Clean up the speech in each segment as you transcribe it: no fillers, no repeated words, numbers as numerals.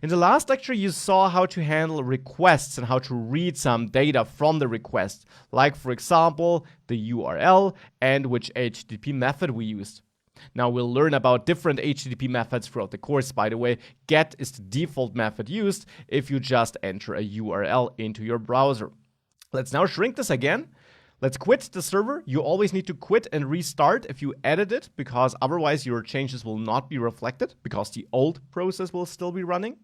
In the last lecture, you saw how to handle requests and how to read some data from the request, like for example, the URL and which HTTP method we used. Now we'll learn about different HTTP methods throughout the course. By the way, GET is the default method used if you just enter a URL into your browser. Let's now shrink this again. Let's quit the server. You always need to quit and restart if you edit it, because otherwise your changes will not be reflected, because the old process will still be running.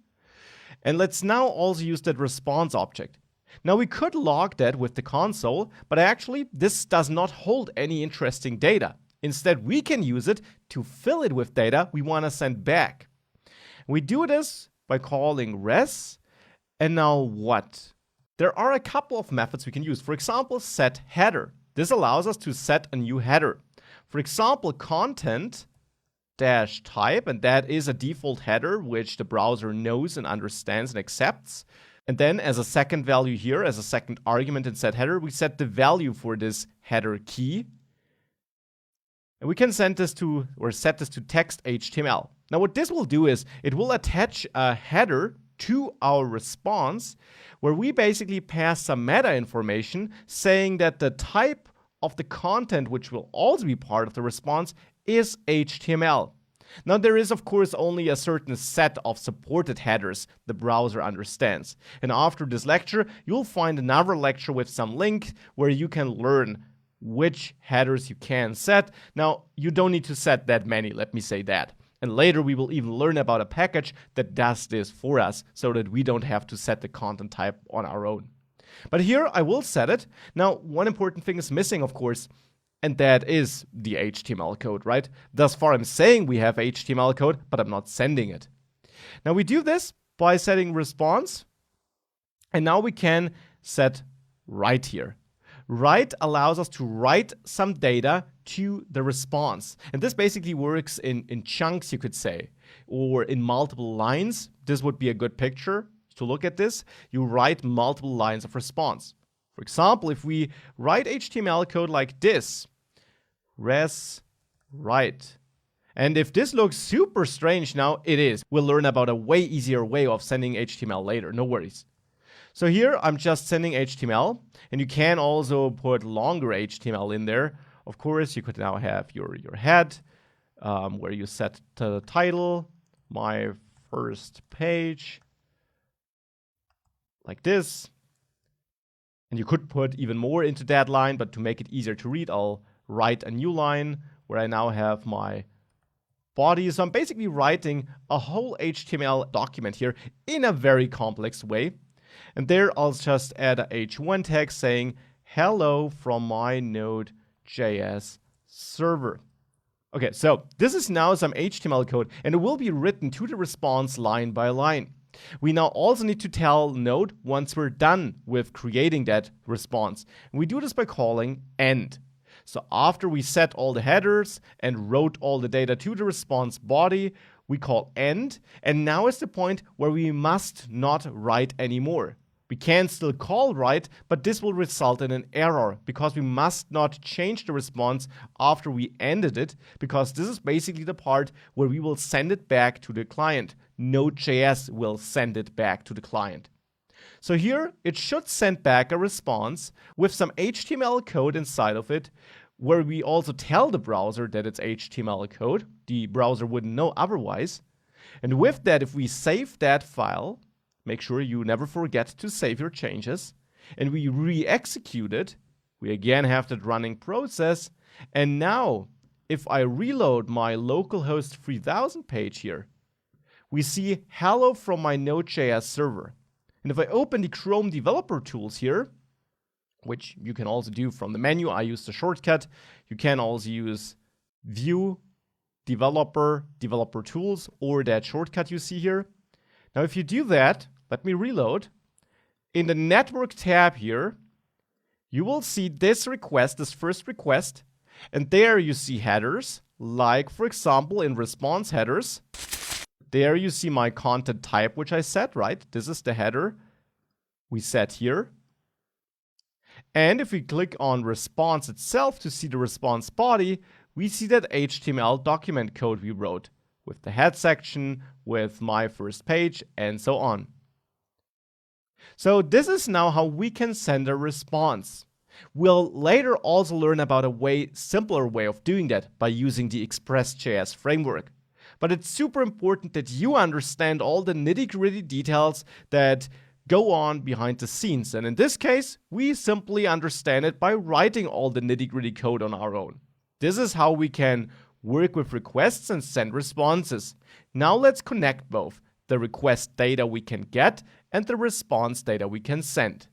And let's now also use that response object. Now we could log that with the console, but actually this does not hold any interesting data. Instead, we can use it to fill it with data we want to send back. We do this by calling res. And now what? There are a couple of methods we can use. For example, set header. This allows us to set a new header. For example, content-type, and that is a default header which the browser knows and understands and accepts. And then as a second value here, as a second argument in set header, we set the value for this header key. And we can send this to, or set this to text HTML. Now what this will do is it will attach a header to our response where we basically pass some meta information saying that the type of the content which will also be part of the response is HTML. Now there is of course only a certain set of supported headers the browser understands. And after this lecture, you'll find another lecture with some link where you can learn which headers you can set. Now, you don't need to set that many, let me say that. And later we will even learn about a package that does this for us so that we don't have to set the content type on our own. But here I will set it. Now, one important thing is missing, of course, and that is the HTML code, right? Thus far I'm saying we have HTML code, but I'm not sending it. Now we do this by setting response, and now we can set write here. Write allows us to write some data to the response. And this basically works in chunks, you could say, or in multiple lines. This would be a good picture to look at this. You write multiple lines of response. For example, if we write HTML code like this, res write. And if this looks super strange now, it is. We'll learn about a way easier way of sending HTML later, no worries. So here I'm just sending HTML, and you can also put longer HTML in there. Of course, you could now have your head, where you set the title, my first page, like this. And you could put even more into that line, but to make it easier to read, I'll write a new line where I now have my body. So I'm basically writing a whole HTML document here in a very complex way. And there I'll just add a h1 tag saying hello from my NodeJS server. Okay, so this is now some HTML code, and it will be written to the response line by line. We now also need to tell Node once we're done with creating that response. And we do this by calling end. So after we set all the headers and wrote all the data to the response body, we call end, and now is the point where we must not write anymore. We can still call write, but this will result in an error because we must not change the response after we ended it, because this is basically the part where we will send it back to the client. Node.js will send it back to the client. So here it should send back a response with some HTML code inside of it, where we also tell the browser that it's HTML code. The browser wouldn't know otherwise. And with that, if we save that file, make sure you never forget to save your changes, and we re-execute it, we again have that running process. And now, if I reload my localhost 3000 page here, we see hello from my Node.js server. And if I open the Chrome developer tools here, which you can also do from the menu, I use the shortcut. You can also use View, Developer, Developer Tools, or that shortcut you see here. Now, if you do that, let me reload. In the Network tab here, you will see this request, this first request, and there you see headers, like, for example, in response headers. There you see my content type, which I set, right? This is the header we set here. And if we click on response itself to see the response body, we see that HTML document code we wrote. with the head section, with my first page, and so on. So this is now how we can send a response. We'll later also learn about a simpler way of doing that by using the Express.js framework. But it's super important that you understand all the nitty-gritty details that go on behind the scenes. And in this case, we simply understand it by writing all the nitty-gritty code on our own. This is how we can work with requests and send responses. Now let's connect both the request data we can get and the response data we can send.